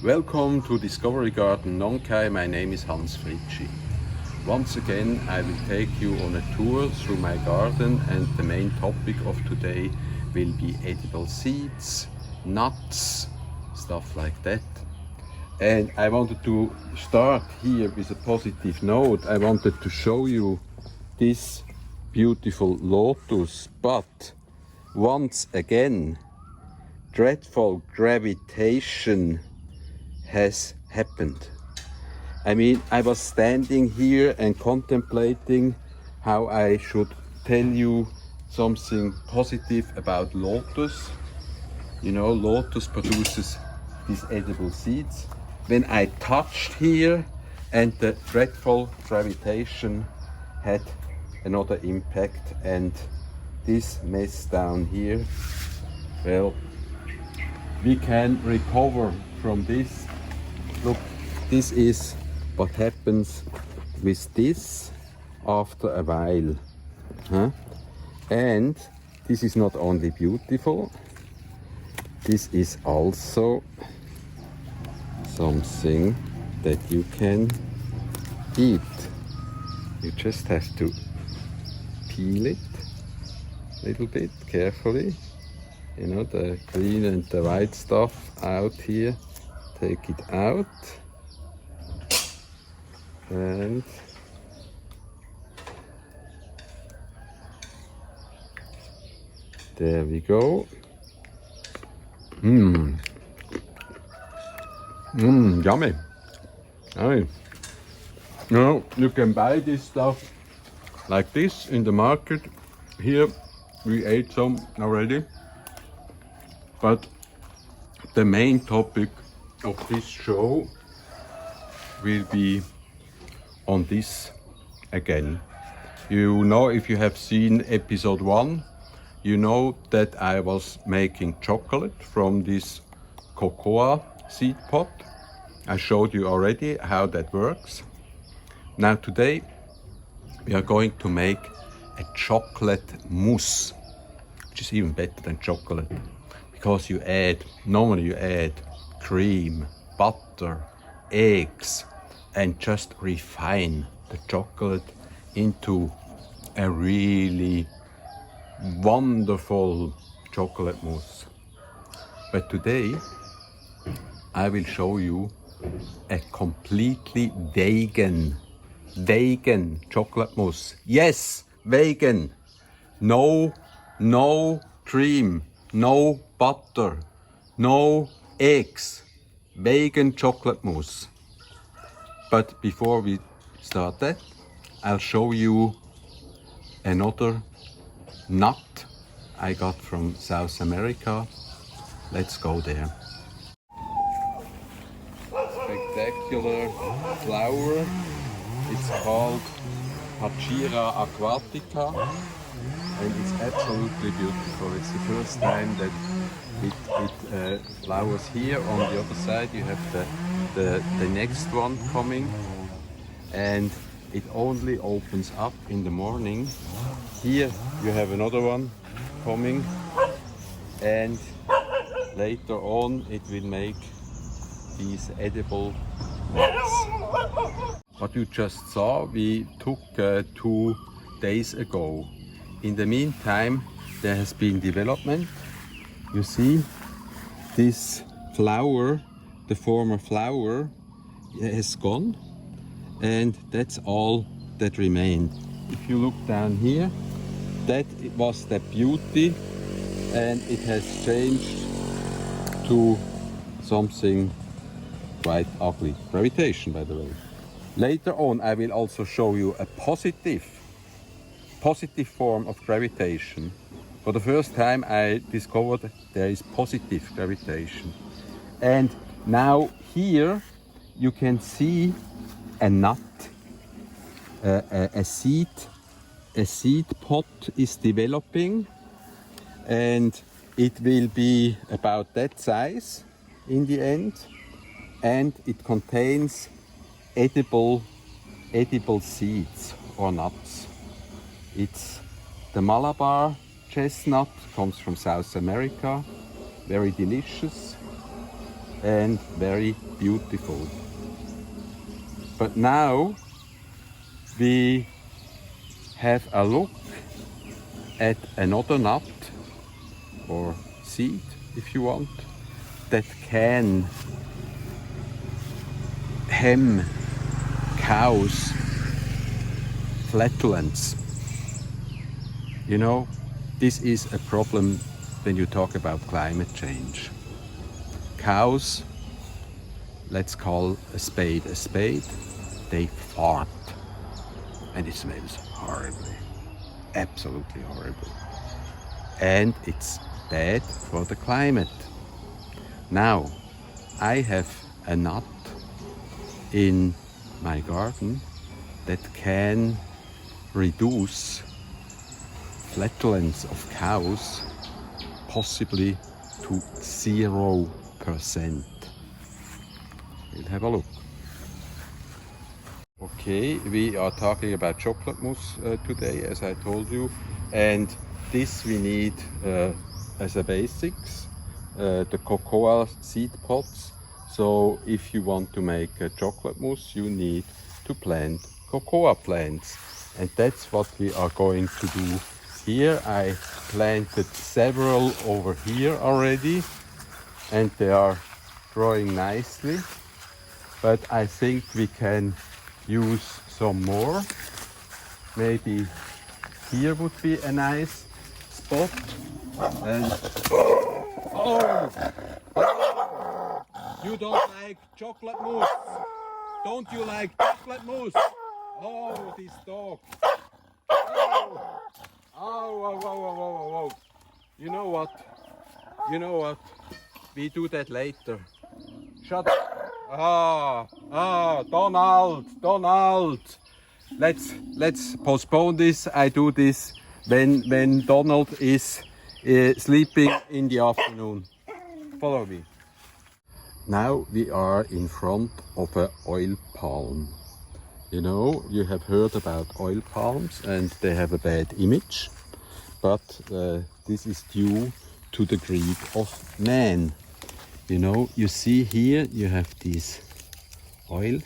Welcome to Discovery Garden Nong Khai. My name is Hans Fritschi. Once again, I will take you on a tour through my garden, and the main topic of today will be edible seeds, nuts, stuff like that. And I wanted to start here with a positive note. I wanted to show you this beautiful lotus, but once again, dreadful gravitation has happened. I mean, I was standing here and contemplating how I should tell you something positive about lotus. You know, lotus produces these edible seeds. When I touched here, and the dreadful gravitation had another impact, and this mess down here, well, we can recover from this. Look, this is what happens with this after a while. And this is not only beautiful, this is also something that you can eat. You just have to peel it a little bit carefully. You know, the green and the white stuff out here. Take it out, and there we go. Yummy. Yummy. You know, you can buy this stuff like this in the market. Here we ate some already, but the main topic of this show will be on this again. You know, if you have seen episode 1, you know that I was making chocolate from this cocoa seed pot. I showed you already how that works. Now today we are going to make a chocolate mousse, which is even better than chocolate, because normally you add cream, butter, eggs, and just refine the chocolate into a really wonderful chocolate mousse. But today I will show you a completely vegan chocolate mousse. Yes, vegan. No cream, no butter, no eggs. Vegan chocolate mousse. But before we start that, I'll show you another nut I got from South America. Let's go there. Spectacular flower. It's called Hachira aquatica, and it's absolutely beautiful. It's the first time that it flowers here. On the other side you have the next one coming, and it only opens up in the morning. Here you have another one coming, and later on it will make these edible nuts. What you just saw, we took 2 days ago. In the meantime, there has been development. You see, this flower, the former flower, has gone, and that's all that remained. If you look down here, that was the beauty, and it has changed to something quite ugly. Gravitation, by the way. Later on, I will also show you a positive form of gravitation. For the first time, I discovered there is positive gravitation. And now here you can see a nut, a seed pod is developing, and it will be about that size in the end, and it contains edible seeds or nuts. It's the Malabar chestnut, comes from South America, very delicious. and very beautiful. But now we have a look at another nut or seed, if you want, that can hem cows' flatulence. You know, this is a problem when you talk about climate change. Cows, let's call a spade, they fart. And it smells horribly, absolutely horrible. And it's bad for the climate. Now, I have a nut in my garden that can reduce flatulence of cows possibly to 0%. We'll have a look. Okay, we are talking about chocolate mousse today, as I told you, and this we need as a basics, the cocoa seed pods. So if you want to make a chocolate mousse, you need to plant cocoa plants, and that's what we are going to do here. I planted several over here already, and they are growing nicely, but I think we can use some more. Maybe here would be a nice spot. And oh, you don't like chocolate mousse? Don't you like chocolate mousse? Oh, this dog. Oh, oh, whoa, whoa, whoa, whoa. You know what? You know what? We do that later. Shut up. Donald. Let's postpone this. I do this when Donald is sleeping in the afternoon. Follow me. Now we are in front of an oil palm. You know, you have heard about oil palms and they have a bad image, but this is due to the greed of man. You know, you see here you have these oil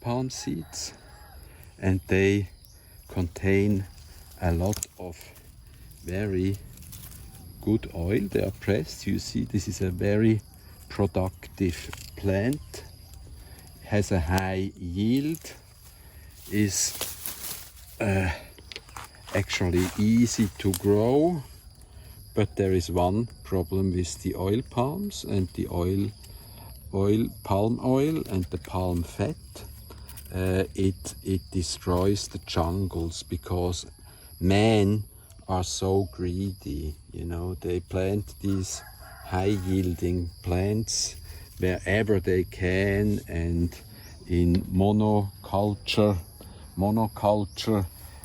palm seeds, and they contain a lot of very good oil. They are pressed. You see, this is a very productive plant, has a high yield, is actually easy to grow. But there is one problem with the oil palms and the palm oil and the palm fat. It destroys the jungles because men are so greedy. You know, they plant these high-yielding plants wherever they can, and in monoculture,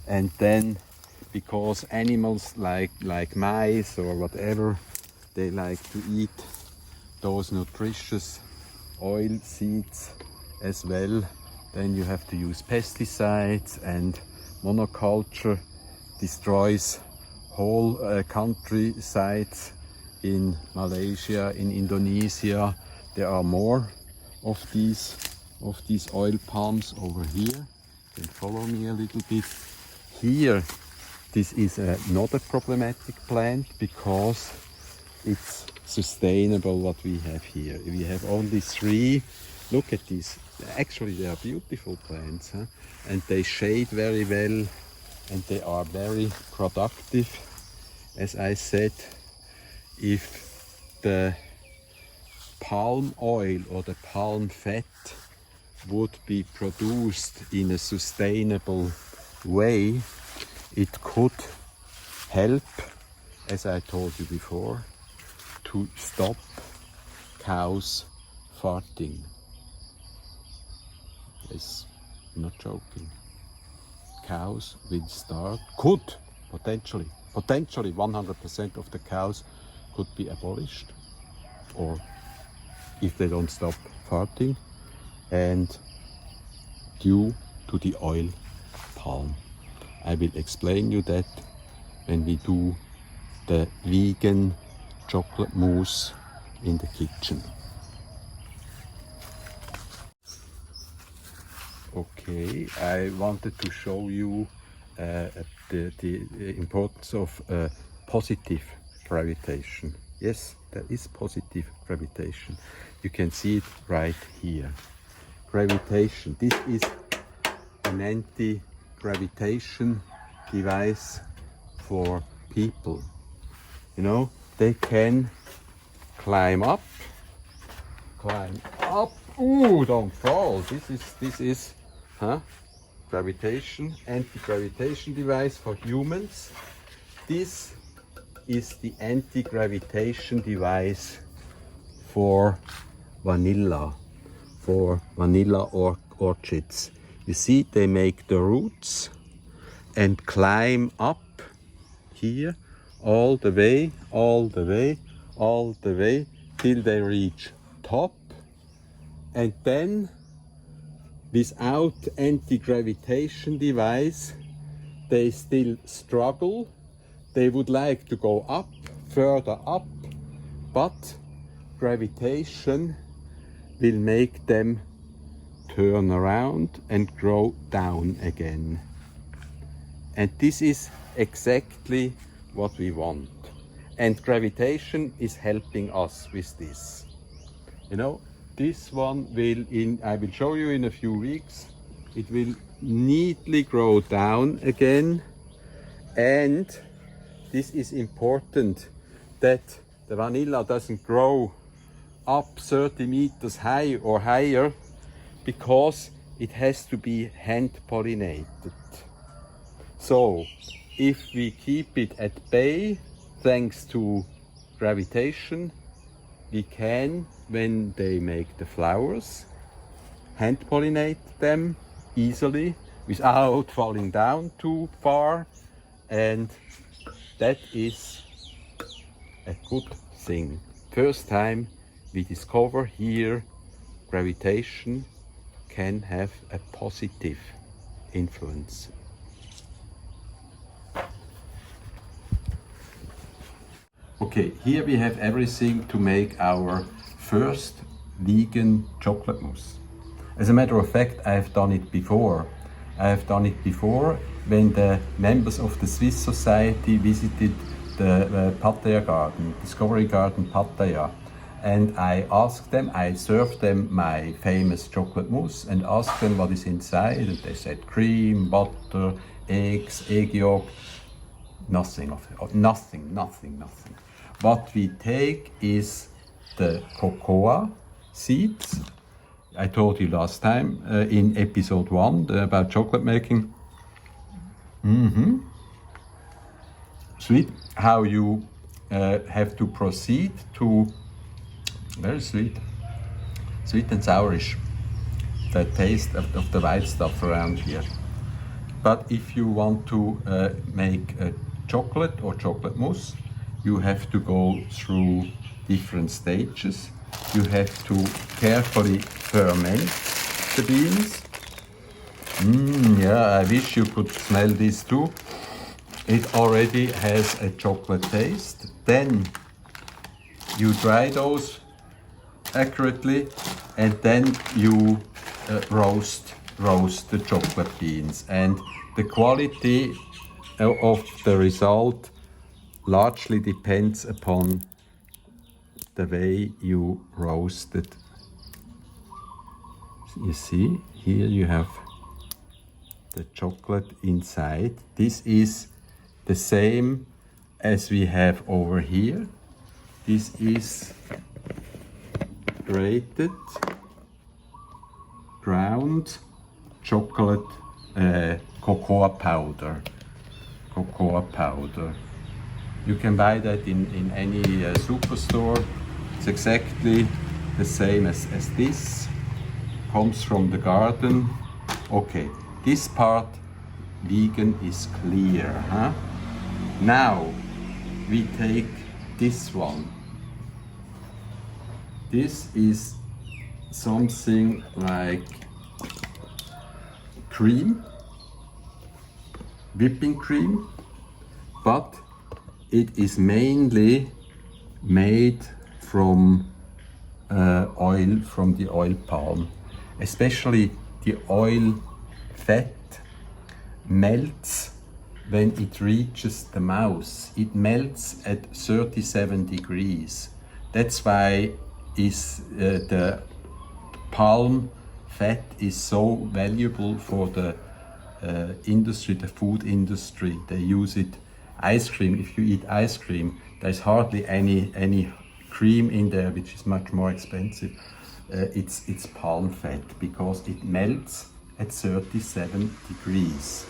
and then because animals like mice or whatever, they like to eat those nutritious oil seeds as well. Then you have to use pesticides, and monoculture destroys whole countrysides. In Malaysia, in Indonesia, there are more of these oil palms over here. You can follow me a little bit. Here, this is not a problematic plant because it's sustainable what we have here. We have only 3. Look at these. Actually, they are beautiful plants, huh? And they shade very well, and they are very productive. As I said, if the palm oil or the palm fat would be produced in a sustainable way, it could help, as I told you before, to stop cows farting. Yes, I'm not joking. Cows will start, could potentially 100% of the cows could be abolished, or if they don't stop farting, and due to the oil palm. I will explain you that when we do the vegan chocolate mousse in the kitchen. Okay, I wanted to show you the importance of positive gravitation. Yes, there is positive gravitation. You can see it right here. Gravitation. This is an anti-gravitation device for people. You know, they can climb up. Ooh, don't fall. This is gravitation, anti-gravitation device for humans. This is the anti-gravitation device for vanilla orchids. You see, they make the roots and climb up here all the way till they reach top, and then without anti-gravitation device they still struggle. They would like to go up, further up, but gravitation will make them turn around and grow down again. And this is exactly what we want. And gravitation is helping us with this. You know, this one I will show you in a few weeks, it will neatly grow down again. And this is important, that the vanilla doesn't grow up 30 meters high or higher, because it has to be hand pollinated. So if we keep it at bay, thanks to gravitation, we can, when they make the flowers, hand pollinate them easily without falling down too far, and that is a good thing. First time we discover here gravitation can have a positive influence. Okay, here we have everything to make our first vegan chocolate mousse. As a matter of fact, I have done it before. When the members of the Swiss Society visited the Pattaya garden, Discovery Garden Pattaya. And I served them my famous chocolate mousse and asked them what is inside, and they said cream, butter, eggs, egg yolk. Nothing. What we take is the cocoa seeds. I told you last time in episode 1 about chocolate making. Sweet. How you have to proceed to, very sweet and sourish, the taste of the white stuff around here. But if you want to make a chocolate or chocolate mousse, you have to go through different stages. You have to carefully ferment the beans. Yeah, I wish you could smell this too. It already has a chocolate taste. Then you dry those accurately, and then you roast the chocolate beans. And the quality of the result largely depends upon the way you roast it. You see, here you have the chocolate inside. This is the same as we have over here. This is grated, ground chocolate cocoa powder. You can buy that in any superstore. It's exactly the same as this. Comes from the garden. Okay, this part vegan is clear, huh? Now we take this one. This is something like cream, whipping cream, but it is mainly made from oil from the oil palm. Especially the oil fat melts when it reaches the mouth. It melts at 37 degrees. That's why the palm fat is so valuable for the industry, the food industry. They use it. Ice cream, if you eat ice cream, there's hardly any cream in there, which is much more expensive. It's palm fat because it melts at 37 degrees.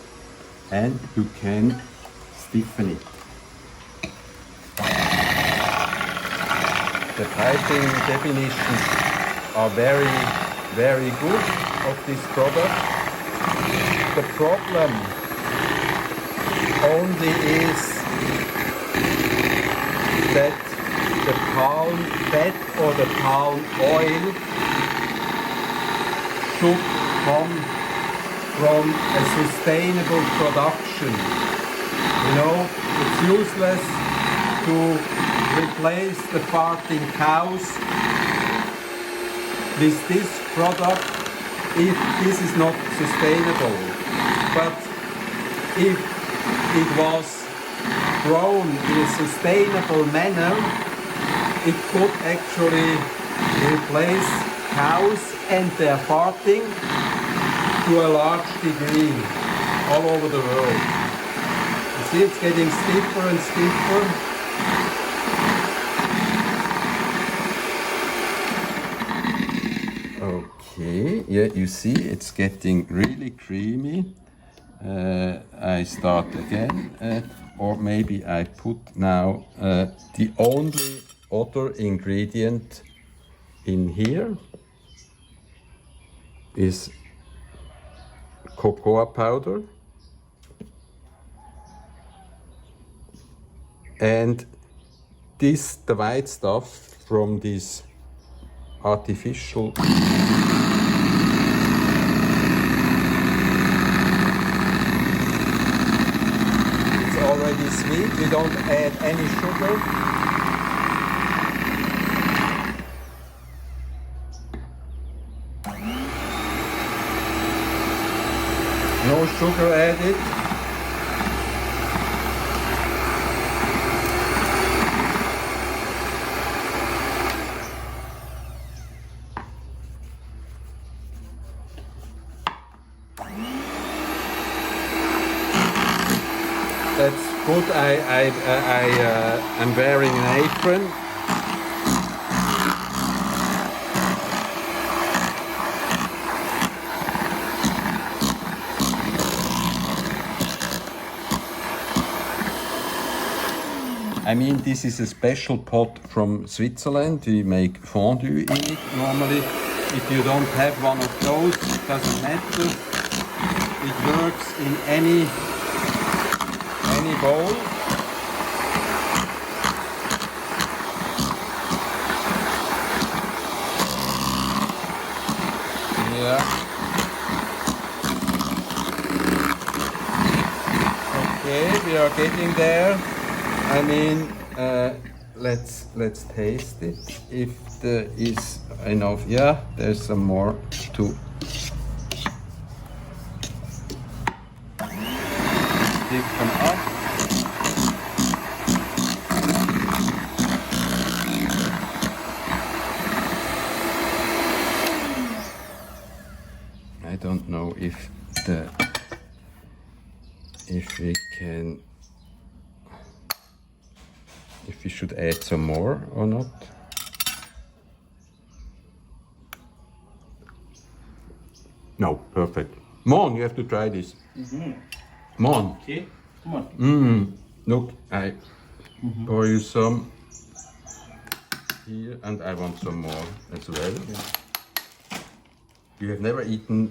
And you can stiffen it. The piping definitions are very, very good of this product. The problem only is that the palm fat or the palm oil should come from a sustainable production. You know, it's useless to replace the farting cows with this product if this is not sustainable. But if it was grown in a sustainable manner, it could actually replace cows and their farting to a large degree all over the world. You see, it's getting stiffer and stiffer. Okay, yeah, you see, it's getting really creamy. I start again, or maybe I put now the only other ingredient in here is cocoa powder and this, the white stuff from this artificial already sweet, we don't add any sugar. No sugar added. That's good. I'm wearing an apron. I mean, this is a special pot from Switzerland. We make fondue in it normally. If you don't have one of those, it doesn't matter. It works in any bowl. Yeah. Okay, we are getting there. I mean, let's taste it. If there is enough, yeah, there's some more to thicken up. I don't know if we should add some more or not. No, perfect. Mon, you have to try this. Mon. Okay, come on. Look, I pour you some here, and I want some more as well. Yeah. You have never eaten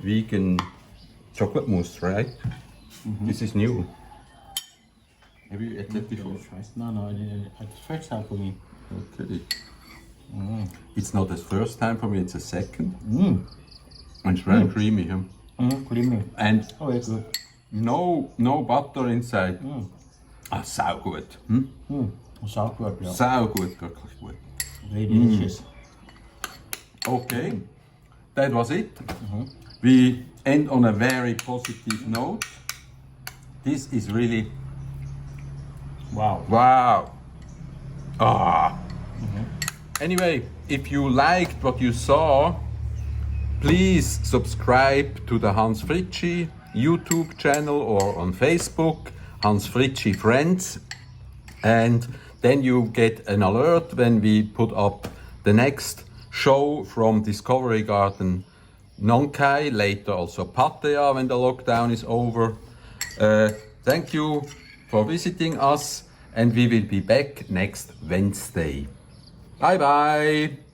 vegan chocolate mousse, right? This is new. Have you had that before? No, it's the first time for me. Okay. It's not the first time for me, it's the second. And it's very creamy. Creamy. And it's good. no butter inside. So good. Sauerkraut, ja. Sau gut, wirklich gut. Very delicious. Okay, that was it. We end on a very positive note. This is really Wow. wow. Anyway, if you liked what you saw, please subscribe to the Hans Fritschi YouTube channel or on Facebook, Hans Fritschi Friends, and then you get an alert when we put up the next show from Discovery Garden Nong Khai, later also Pattaya when the lockdown is over. Thank you for visiting us, and we will be back next Wednesday. Bye bye!